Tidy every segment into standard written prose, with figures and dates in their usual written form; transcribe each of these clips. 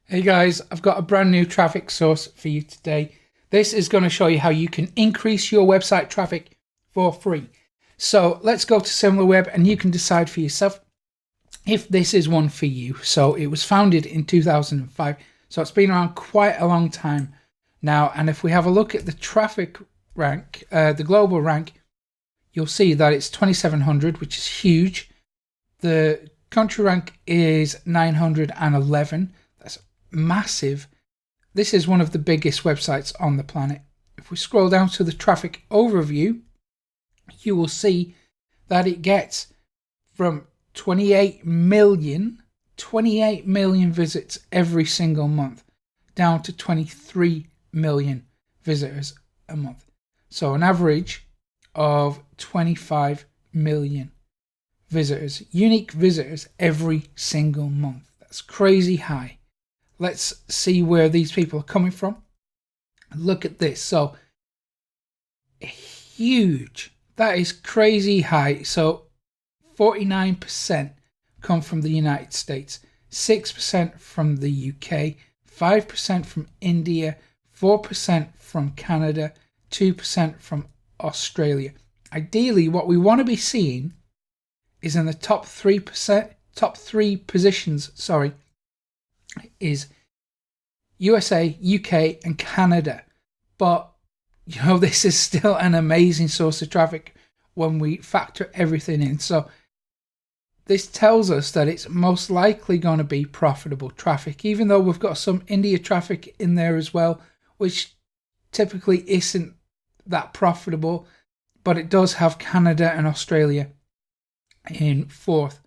Hey guys, I've got a brand new traffic source for you today. This is going to show you how you can increase your website traffic for free. So let's go to SimilarWeb and you can decide for yourself if this is one for you. So it was founded in 2005, so it's been around quite a long time now. And if we have a look at the traffic rank, the global rank, you'll see that it's 2700, which is huge. The country rank is 911. That's massive. This is one of the biggest websites on the planet. If we scroll down to the traffic overview, you will see that it gets from 28 million visits every single month down to 23 million visitors a month. So an average of 25 million visitors, unique visitors every single month. That's crazy high. Let's see where these people are coming from. Look at this. So huge. That is crazy high. So 49% come from the United States, 6% from the UK, 5% from India, 4% from Canada, 2% from Australia. Ideally, what we want to be seeing is in the top 3 positions, is USA, UK, and Canada. But this is still an amazing source of traffic when we factor everything in. So this tells us that it's most likely going to be profitable traffic, even though we've got some India traffic in there as well, which typically isn't that profitable, but it does have Canada and Australia in 4th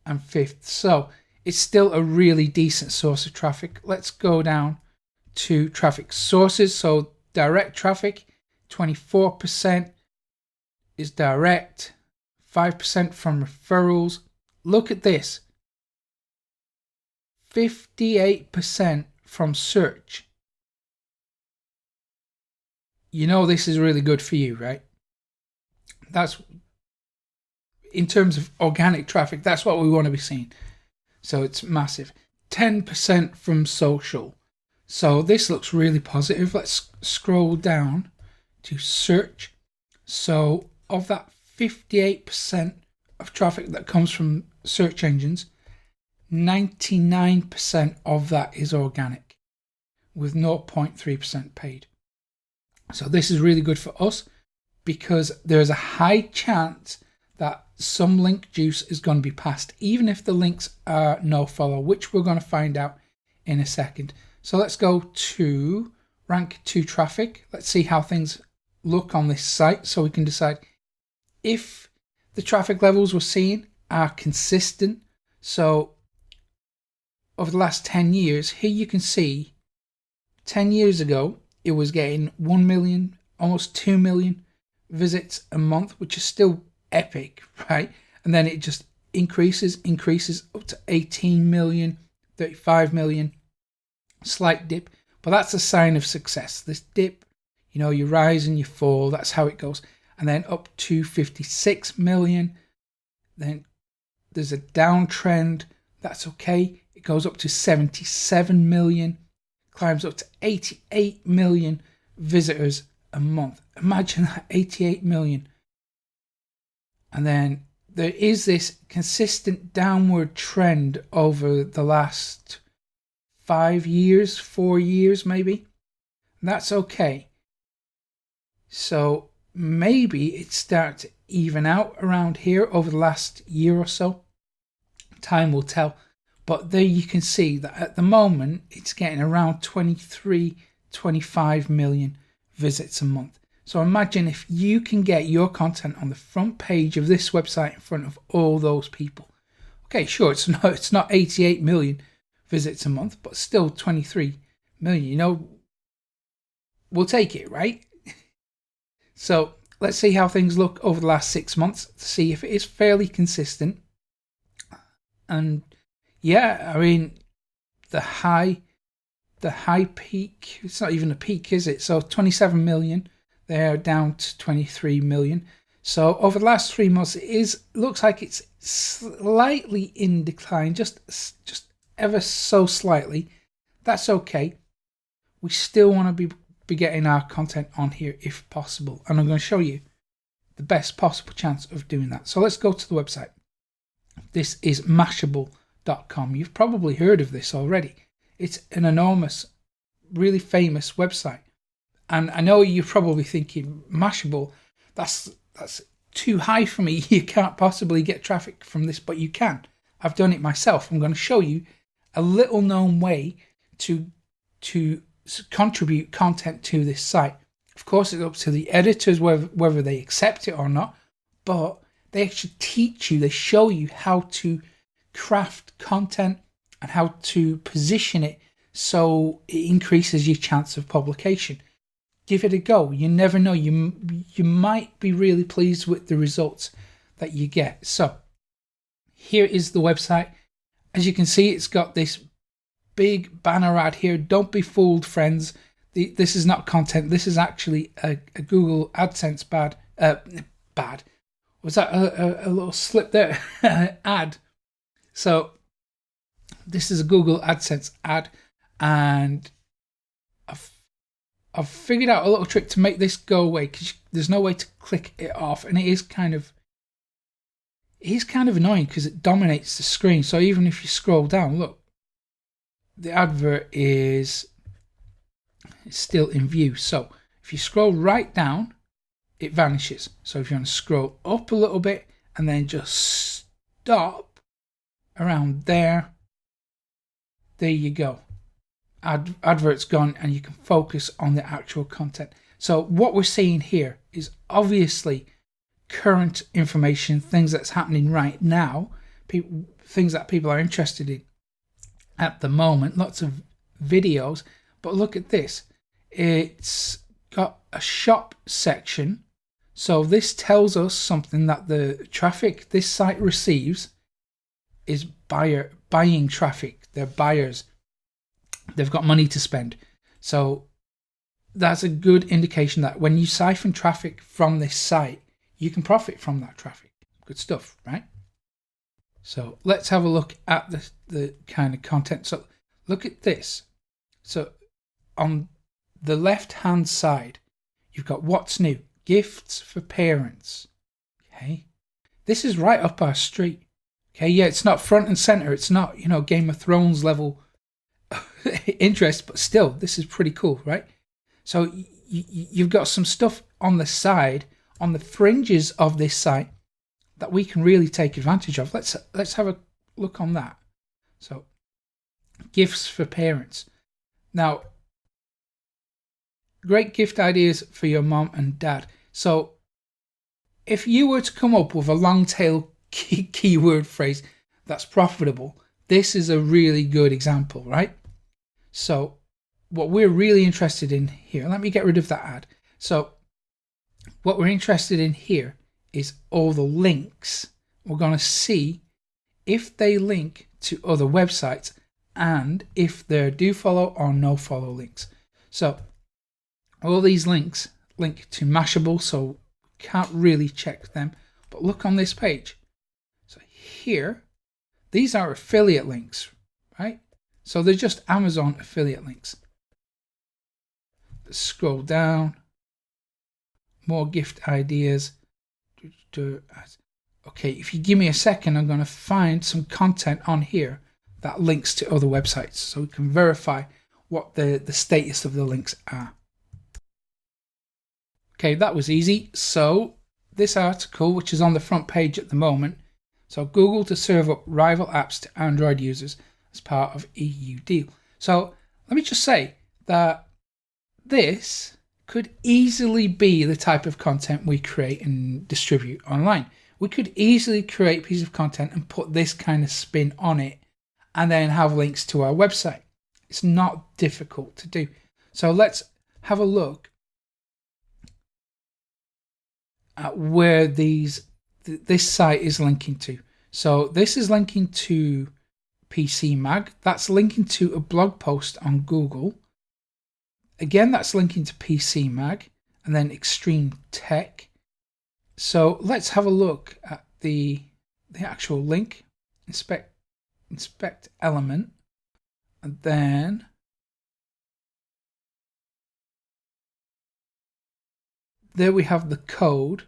and 5th. So it's still a really decent source of traffic. Let's go down to traffic sources. So direct traffic, 24% is direct, 5% from referrals. Look at this, 58% from search. This is really good for you, right? That's in terms of organic traffic, that's what we want to be seeing. So it's massive. 10% from social. So this looks really positive. Let's scroll down to search. So of that 58% of traffic that comes from search engines, 99% of that is organic with 0.3% paid. So this is really good for us because there's a high chance that some link juice is going to be passed, even if the links are no follow, which we're going to find out in a second. So let's go to rank 2 traffic. Let's see how things look on this site so we can decide if the traffic levels we're seeing are consistent. So over the last 10 years, here you can see 10 years ago, it was getting 1 million, almost 2 million visits a month, which is still epic, right? And then it just increases up to 18 million, 35 million, slight dip. But that's a sign of success. This dip, you rise and you fall. That's how it goes. And then up to 56 million. Then there's a downtrend. That's okay. It goes up to 77 million, climbs up to 88 million visitors a month. Imagine that, 88 million. And then there is this consistent downward trend over the last 4 years maybe. And that's okay. So maybe it starts to even out around here over the last year or so. Time will tell. But there you can see that at the moment it's getting around 25 million visits a month. So imagine if you can get your content on the front page of this website in front of all those people. Okay, sure, it's not 88 million visits a month, but still 23 million. We'll take it, right? So let's see how things look over the last 6 months to see if it is fairly consistent. And yeah, I mean, the high peak, it's not even a peak, is it? So 27 million. They're down to 23 million. So over the last 3 months, looks like it's slightly in decline, just ever so slightly. That's okay. We still want to be getting our content on here if possible. And I'm going to show you the best possible chance of doing that. So let's go to the website. This is Mashable.com. You've probably heard of this already. It's an enormous, really famous website. And I know you're probably thinking, Mashable, that's too high for me. You can't possibly get traffic from this, but you can. I've done it myself. I'm going to show you a little known way to contribute content to this site. Of course, it's up to the editors whether they accept it or not, but they actually teach you, they show you how to craft content and how to position it so it increases your chance of publication. Give it a go. You never know. You might be really pleased with the results that you get. So here is the website. As you can see, it's got this big banner ad here. Don't be fooled, friends. This is not content. This is actually a Google AdSense bad. Was that a little slip there? Ad. So this is a Google AdSense ad, and I've figured out a little trick to make this go away, because there's no way to click it off, and it is kind of annoying because it dominates the screen. So even if you scroll down, look, the advert is still in view. So if you scroll right down, it vanishes. So if you want to scroll up a little bit and then just stop around there, there you go. Advert's gone, and you can focus on the actual content. So what we're seeing here is obviously current information, things that's happening right now, things that people are interested in at the moment, lots of videos. But look at this, it's got a shop section. So this tells us something, that the traffic this site receives is buying traffic. They're buyers. They've got money to spend. So that's a good indication that when you siphon traffic from this site, you can profit from that traffic. Good stuff, right? So let's have a look at the kind of content. So look at this. So on the left hand side, you've got what's new, gifts for parents. Okay, this is right up our street. Okay, yeah, it's not front and center. It's not, Game of Thrones level interest, but still, this is pretty cool, right? So you've got some stuff on the side, on the fringes of this site, that we can really take advantage of. Let's have a look on that. So gifts for parents. Now, great gift ideas for your mom and dad. So if you were to come up with a long tail keyword phrase that's profitable, this is a really good example, right? So what we're really interested in here, let me get rid of that ad. So what we're interested in here is all the links. We're going to see if they link to other websites and if they're do follow or no follow links. So all these links link to Mashable, so can't really check them. But look on this page. So here, these are affiliate links, right? So they're just Amazon affiliate links. Let's scroll down. More gift ideas. Okay, if you give me a second, I'm going to find some content on here that links to other websites, so we can verify what the status of the links are. Okay, that was easy. So this article, which is on the front page at the moment, so Google to serve up rival apps to Android users as part of EU deal. So let me just say that this could easily be the type of content we create and distribute online. We could easily create a piece of content and put this kind of spin on it and then have links to our website. It's not difficult to do. So let's have a look at where this site is linking to. So this is linking to PC Mag. That's linking to a blog post on Google. Again, that's linking to PC Mag, and then Extreme Tech. So let's have a look at the actual link. Inspect element, and then there we have the code.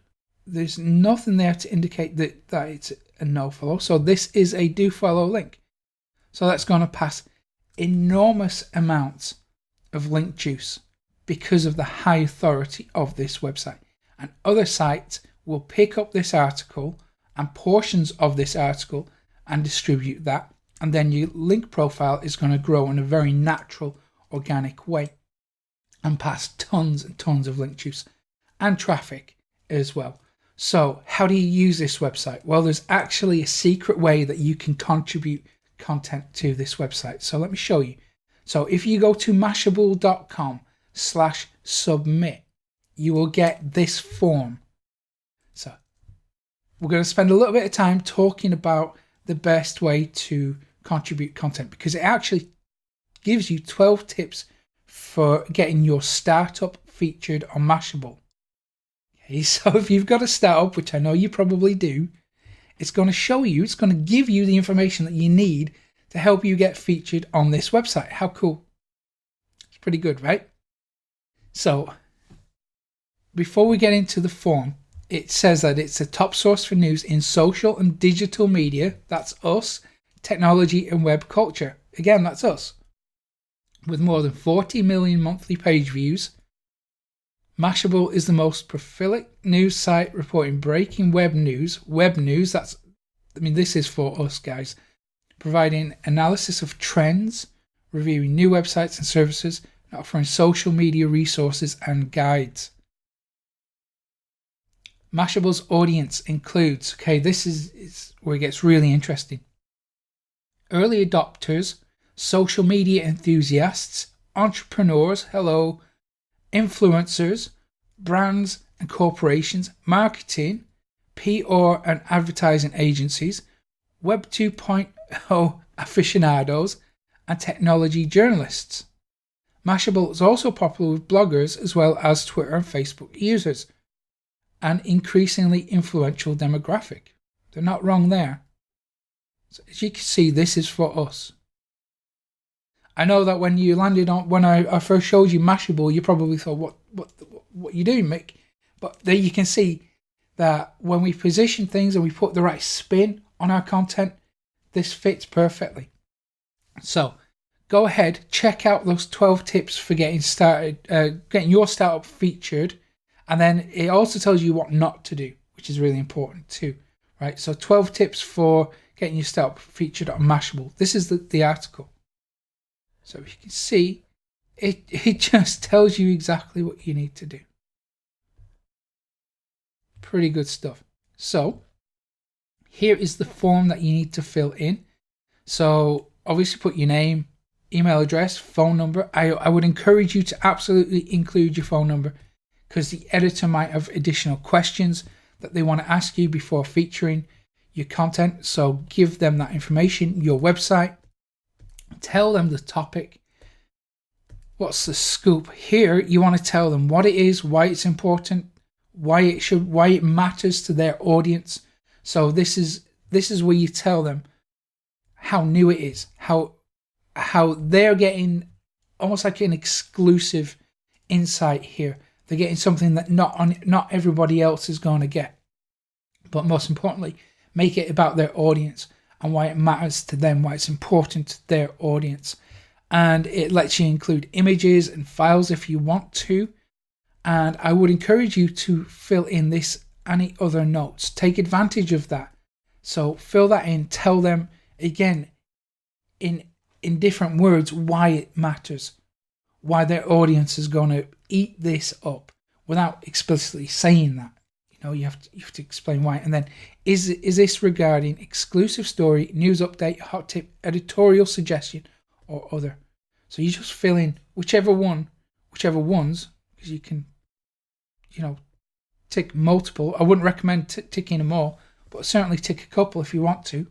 There's nothing there to indicate that it's a no follow. So this is a do follow link. So that's going to pass enormous amounts of link juice because of the high authority of this website. And other sites will pick up this article and portions of this article and distribute that. And then your link profile is going to grow in a very natural, organic way and pass tons and tons of link juice and traffic as well. So how do you use this website? Well, there's actually a secret way that you can contribute content to this website. So let me show you. So if you go to mashable.com/submit, you will get this form. So we're going to spend a little bit of time talking about the best way to contribute content, because it actually gives you 12 tips for getting your startup featured on Mashable. Okay, so if you've got a startup, which I know you probably do, it's going to show you, it's going to give you the information that you need to help you get featured on this website. How cool. It's pretty good, right? So before we get into the form, it says that it's a top source for news in social and digital media. That's us. Technology and web culture. Again, that's us. With more than 40 million monthly page views, Mashable is the most prolific news site reporting breaking web news. Web news, this is for us guys. Providing analysis of trends, reviewing new websites and services, and offering social media resources and guides. Mashable's audience includes, this is where it gets really interesting, early adopters, social media enthusiasts, entrepreneurs, influencers, brands and corporations, marketing, PR and advertising agencies, Web 2.0 aficionados, and technology journalists. Mashable is also popular with bloggers as well as Twitter and Facebook users, an increasingly influential demographic. They're not wrong there. So as you can see, this is for us. I know that when you landed on, when I first showed you Mashable, you probably thought, what are you doing, Mick? But there you can see that when we position things and we put the right spin on our content, this fits perfectly. So go ahead, check out those 12 tips for getting started, getting your startup featured. And then it also tells you what not to do, which is really important too, right? So 12 tips for getting your startup featured on Mashable. This is the article. So you can see, it just tells you exactly what you need to do. Pretty good stuff. So here is the form that you need to fill in. So obviously put your name, email address, phone number. I would encourage you to absolutely include your phone number, because the editor might have additional questions that they want to ask you before featuring your content. So give them that information, your website, tell them the topic. What's the scoop? Here you want to tell them what it is, why it's important, why it matters to their audience. So this is where you tell them how new it is, how they're getting almost like an exclusive insight here. They're getting something that not everybody else is going to get. But most importantly, make it about their audience and why it matters to them, why it's important to their audience. And it lets you include images and files if you want to. And I would encourage you to fill in this any other notes. Take advantage of that. So fill that in, tell them again in different words why it matters, why their audience is going to eat this up without explicitly saying that. You have to explain why. And then is this regarding exclusive story, news update, hot tip, editorial suggestion, or other? So you just fill in whichever ones, because you can, tick multiple. I wouldn't recommend ticking them all, but certainly tick a couple if you want to.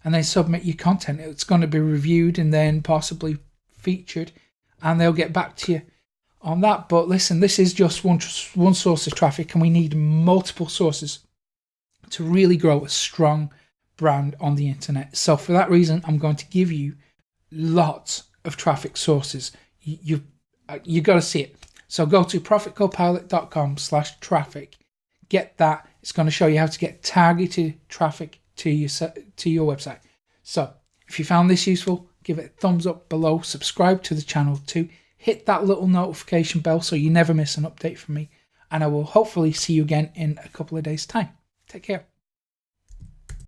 And then submit your content. It's going to be reviewed and then possibly featured, and they'll get back to you on that. But listen, this is just one source of traffic, and we need multiple sources to really grow a strong brand on the internet. So for that reason, I'm going to give you lots of traffic sources. You got to see it. So go to profitcopilot.com/traffic. Get that. It's going to show you how to get targeted traffic to your website. So if you found this useful, give it a thumbs up below, subscribe to the channel too, hit that little notification bell so you never miss an update from me, and I will hopefully see you again in a couple of days' time. Take care.